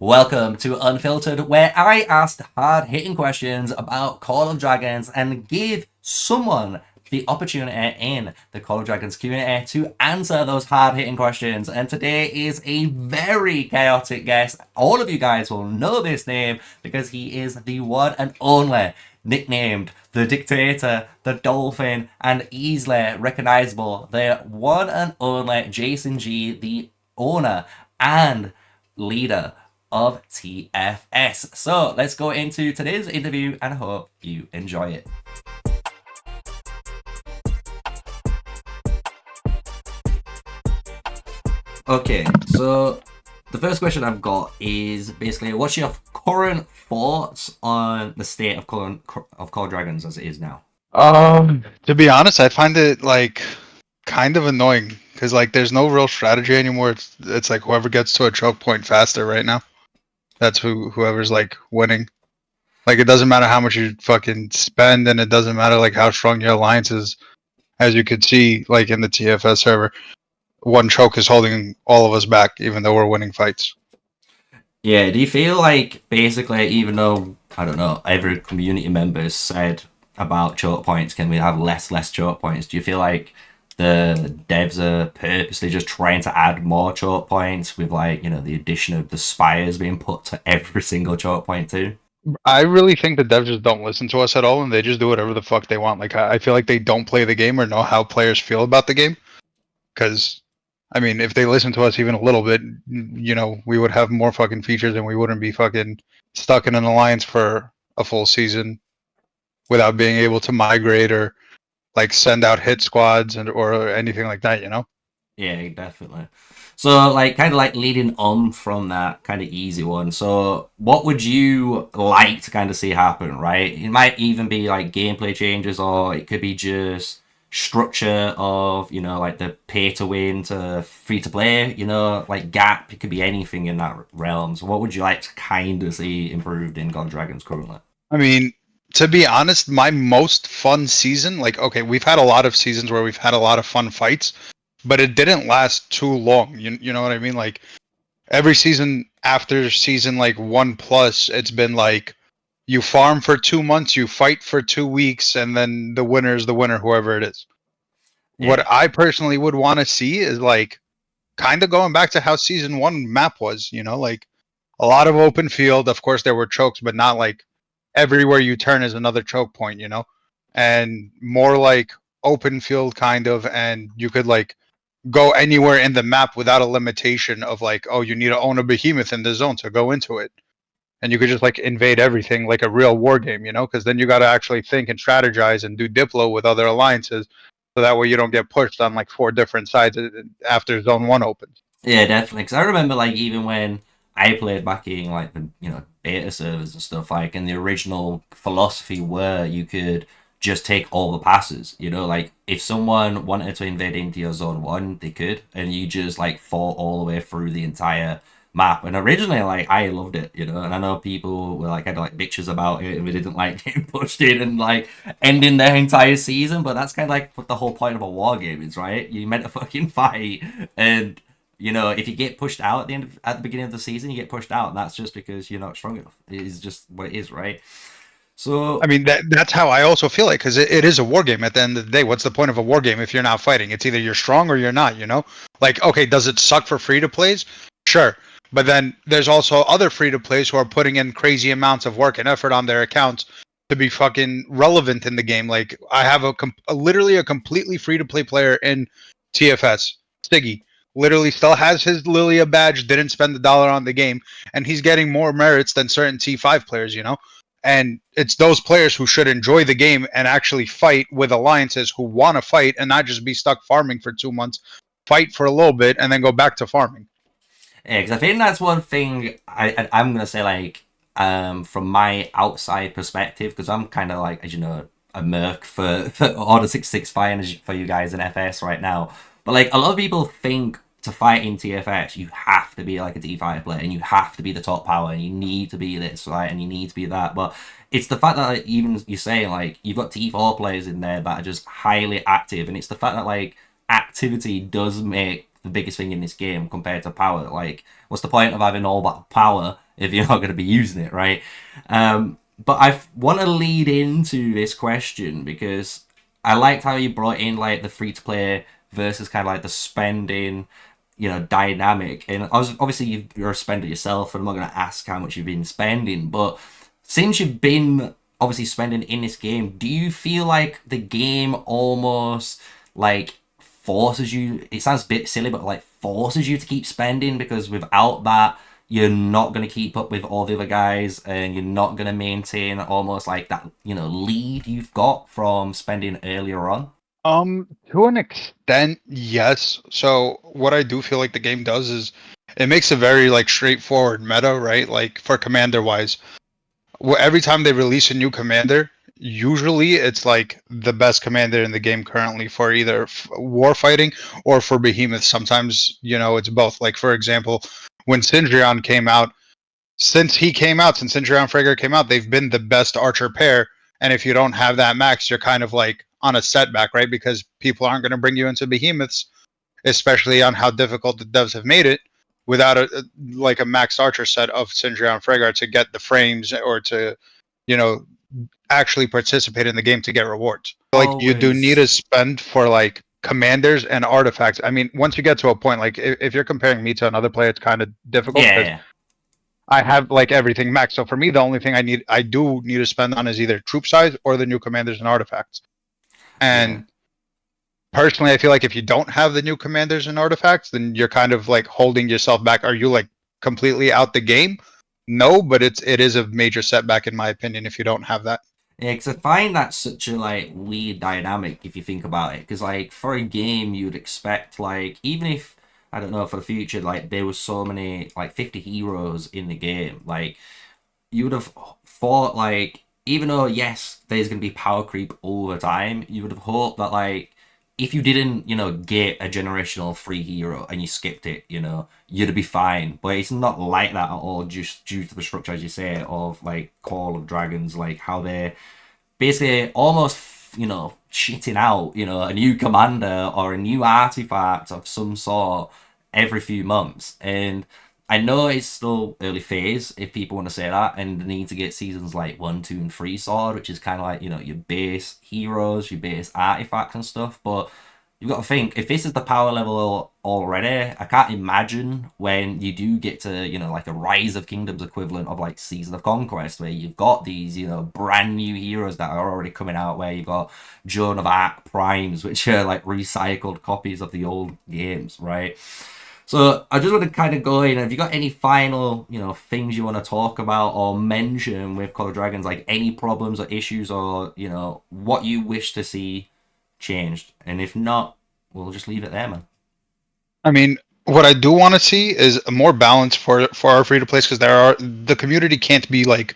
Welcome to Unfiltered, where I ask hard-hitting questions about Call of Dragons and give someone the opportunity in the Call of Dragons community to answer those hard-hitting questions. And today is a very chaotic guest. All of you guys will know this name because he is the one and only nicknamed the Dictator, the Dolphin, and easily recognizable, the one and only JasonGee, the owner and leader of TFS. So let's go into today's interview and I hope you enjoy it. Okay, so the first question I've got is basically, what's your current thoughts on the state of Call of Dragons as it is now? To be honest, I find it like kind of annoying because like there's no real strategy anymore. It's like whoever gets to a choke point faster right now. That's whoever's like winning. Like it doesn't matter how much you fucking spend, and it doesn't matter like how strong your alliance is. As you could see, like in the TFS server, one choke is holding all of us back, even though we're winning fights. Yeah, do you feel like basically, even though, I don't know, every community member has said about choke points, can we have less choke points? Do you feel like the devs are purposely just trying to add more choke points with, like, you know, the addition of the spires being put to every single choke point too? I really think the devs just don't listen to us at all, and they just do whatever the fuck they want. Like I feel like they don't play the game or know how players feel about the game. Because I mean, if they listened to us even a little bit, we would have more fucking features and we wouldn't be fucking stuck in an alliance for a full season without being able to migrate or like send out hit squads or anything like that, you know? Yeah, definitely. So, like, kind of like leading on from that kind of easy one. So, what would you like to kind of see happen, right? It might even be like gameplay changes, or it could be just structure of, you know, like the pay to win to free to play, you know, like gap. It could be anything in that realm. So, what would you like to kind of see improved in God Dragons currently? I mean, to be honest, my most fun season, like, okay, we've had a lot of seasons where we've had a lot of fun fights, but it didn't last too long. You know what I mean? Like, every season after season like 1+, it's been like you farm for 2 months, you fight for 2 weeks, and then the winner is the winner, whoever it is. Yeah. What I personally would want to see is like kind of going back to how season one map was, like a lot of open field. Of course, there were chokes, but not like everywhere you turn is another choke point, and more like open field kind of, and you could like go anywhere in the map without a limitation of like, oh, you need to own a behemoth in the zone to go into it. And you could just like invade everything like a real war game, because then you got to actually think and strategize and do Diplo with other alliances, so that way you don't get pushed on like 4 different sides after Zone One opens. Yeah, definitely. Because I remember, like, even when I played back in, like, the, you know, beta servers and stuff, like, and the original philosophy where you could just take all the passes, you know, like, if someone wanted to invade into your zone one, they could, and you just, like, fought all the way through the entire map. And originally, like, I loved it, you know, and I know people were, like, kind of, like, bitches about it, and they didn't like getting pushed in and, like, ending their entire season, but that's kind of, like, what the whole point of a war game is, right? You meant to fucking fight, and you know, if you get pushed out at the beginning of the season, you get pushed out. And that's just because you're not strong enough. It is just what it is, right? I So mean, that's how I also feel like, because it is a war game at the end of the day. What's the point of a war game if you're not fighting? It's either you're strong or you're not. Like, okay, does it suck for free to plays? Sure. But then there's also other free to plays who are putting in crazy amounts of work and effort on their accounts to be fucking relevant in the game. Like, I have literally a completely free to play player in TFS, Stiggy. Literally still has his Lilia badge, didn't spend the dollar on the game, and he's getting more merits than certain T5 players. And it's those players who should enjoy the game and actually fight with alliances who want to fight and not just be stuck farming for 2 months, fight for a little bit, and then go back to farming. yeah, because I think that's one thing I'm gonna say, like, from my outside perspective, because I'm kind of like, as you know, a merc for Order 665 for you guys in FS right now. But like, a lot of people think to fight in TFS, you have to be like a D5 player, and you have to be the top power, and you need to be this, right, and you need to be that. But it's the fact that, like, even you say, like, you've got T4 players in there that are just highly active, and it's the fact that, like, activity does make the biggest thing in this game compared to power. Like, what's the point of having all that power if you're not going to be using it, right? But I want to lead into this question because I liked how you brought in like the free to play versus kind of like the spending, dynamic. And I was obviously you're a spender yourself, and I'm not going to ask how much you've been spending, but since you've been obviously spending in this game, do you feel like the game almost like forces you? It sounds a bit silly, but like forces you to keep spending because without that, you're not going to keep up with all the other guys, and you're not going to maintain almost like that, lead you've got from spending earlier on. To an extent, yes. So what I do feel like the game does is it makes a very like straightforward meta, right? Like for commander wise, every time they release a new commander, usually it's like the best commander in the game currently for either war fighting or for behemoth. Sometimes it's both. Like for example, when Sindrion came out, since Sindrion Frigger came out, they've been the best archer pair. And if you don't have that max, you're kind of like on a setback, right? Because people aren't going to bring you into behemoths, especially on how difficult the devs have made it without like a max archer set of Sindri on Freygar to get the frames or to, you know, actually participate in the game to get rewards. Like you do need Always, to spend for like commanders and artifacts. I mean, once you get to a point, like if you're comparing me to another player, it's kind of difficult because yeah, I have like everything maxed. So for me, the only thing I do need to spend on is either troop size or the new commanders and artifacts. yeah. And personally, I feel like if you don't have the new commanders and artifacts, then you're kind of like holding yourself back. Are you like completely out the game? No, but it is a major setback in my opinion if you don't have that. Yeah, because I find that such a like weird dynamic if you think about it. Because like for a game, you'd expect like even if I don't know for the future, like there was so many like 50 heroes in the game, like you would have thought like even though yes there's going to be power creep over time, you would have hoped that like if you didn't get a generational free hero and you skipped it, you'd be fine. But it's not like that at all, just due to the structure, as you say, of like Call of Dragons, like how they basically almost shitting out a new commander or a new artifact of some sort every few months. And I know it's still early phase if people want to say that, and they need to get seasons like 1, 2, and 3 sword, which is kind of like your base heroes, your base artifacts and stuff. But you've got to think if this is the power level already, I can't imagine when you do get to like a Rise of Kingdoms equivalent of like Season of Conquest, where you've got these brand new heroes that are already coming out, where you've got Joan of Arc primes, which are like recycled copies of the old games, right? So I just want to kind of go in. Have you got any final, things you want to talk about or mention with Call of Dragons, like any problems or issues, or what you wish to see changed? And if not, we'll just leave it there, man. I mean, what I do want to see is more balance for our free to plays because the community can't be like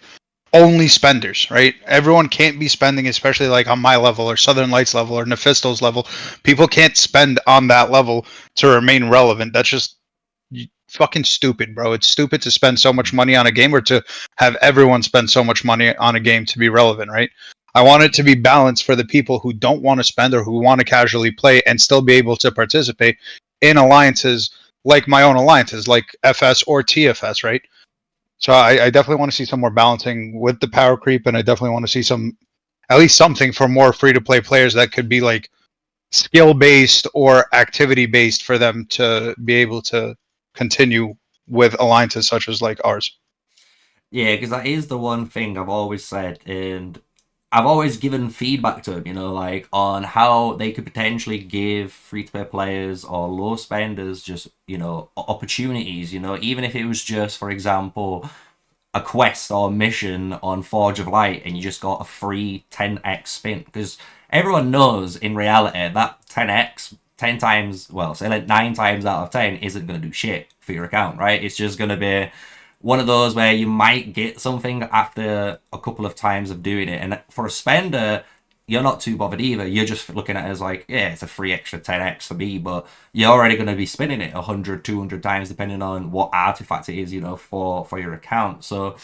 only spenders, right? Everyone can't be spending, especially like on my level or Southern Lights level or Nephisto's level. People can't spend on that level to remain relevant. That's just fucking stupid, bro. It's stupid to spend so much money on a game or to have everyone spend so much money on a game to be relevant, right? I want it to be balanced for the people who don't want to spend or who want to casually play and still be able to participate in alliances like my own alliances, like FS or TFS, right? So I definitely want to see some more balancing with the power creep, and I definitely want to see some, at least something for more free to play players that could be like skill based or activity based for them to be able to continue with alliances such as like ours. Yeah, because that is the one thing I've always said, and I've always given feedback to them, like on how they could potentially give free to play players or low spenders just, opportunities, even if it was just, for example, a quest or a mission on Forge of Light and you just got a free 10x spin. Because everyone knows in reality that 10x, 10 times, well, say like 9 times out of 10 isn't going to do shit for your account, right? It's just going to be one of those where you might get something after a couple of times of doing it. And for a spender, you're not too bothered either. You're just looking at it as like, yeah, it's a free extra 10x for me, but you're already going to be spinning it 100, 200 times depending on what artifact it is, for your account. So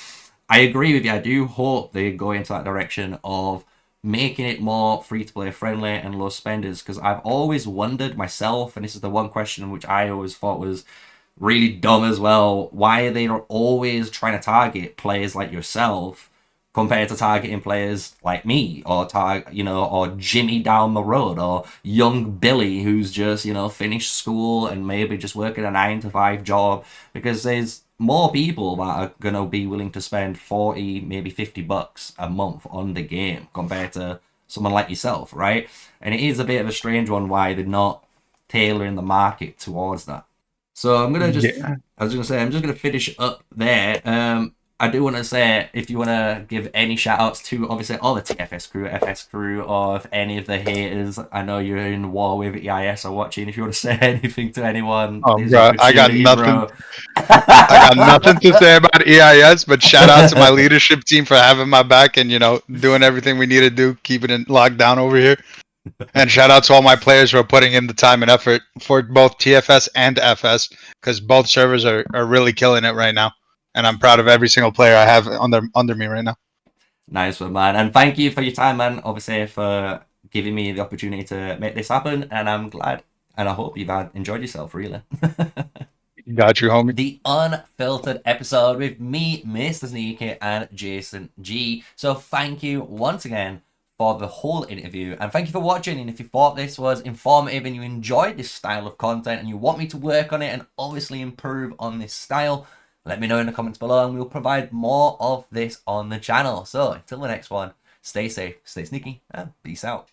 I agree with you. I do hope they go into that direction of making it more free to play friendly and low spenders, because I've always wondered myself, and this is the one question which I always thought was really dumb as well. Why are they always trying to target players like yourself compared to targeting players like me or or Jimmy down the road or young Billy who's just finished school and maybe just working a 9 to 5 job? Because there's more people that are gonna be willing to spend 40, maybe $50 a month on the game compared to someone like yourself, right? And it is a bit of a strange one why they're not tailoring the market towards that. So Yeah. I was gonna say, I'm just gonna finish up there. I do want to say, if you want to give any shout outs to obviously all the TFS crew, FS crew, or if any of the haters, I know you're in war with EIS are watching. If you want to say anything to anyone, Oh, there's the bro, I got opportunity, nothing. bro. I got nothing to say about EIS, but shout out to my leadership team for having my back and doing everything we need to do, keeping it locked down over here. And shout out to all my players who are putting in the time and effort for both TFS and FS, because both servers are really killing it right now. And I'm proud of every single player I have under me right now. Nice one, man. And thank you for your time, man. Obviously, for giving me the opportunity to make this happen. And I'm glad. And I hope you've enjoyed yourself, really. Got you, homie. The unfiltered episode with me, MrSneakyy, and JasonGee. So thank you once again for the whole interview, and thank you for watching. And if you thought this was informative and you enjoyed this style of content and you want me to work on it and obviously improve on this style, let me know in the comments below and we'll provide more of this on the channel. So until the next one, stay safe, stay sneaky, and peace out.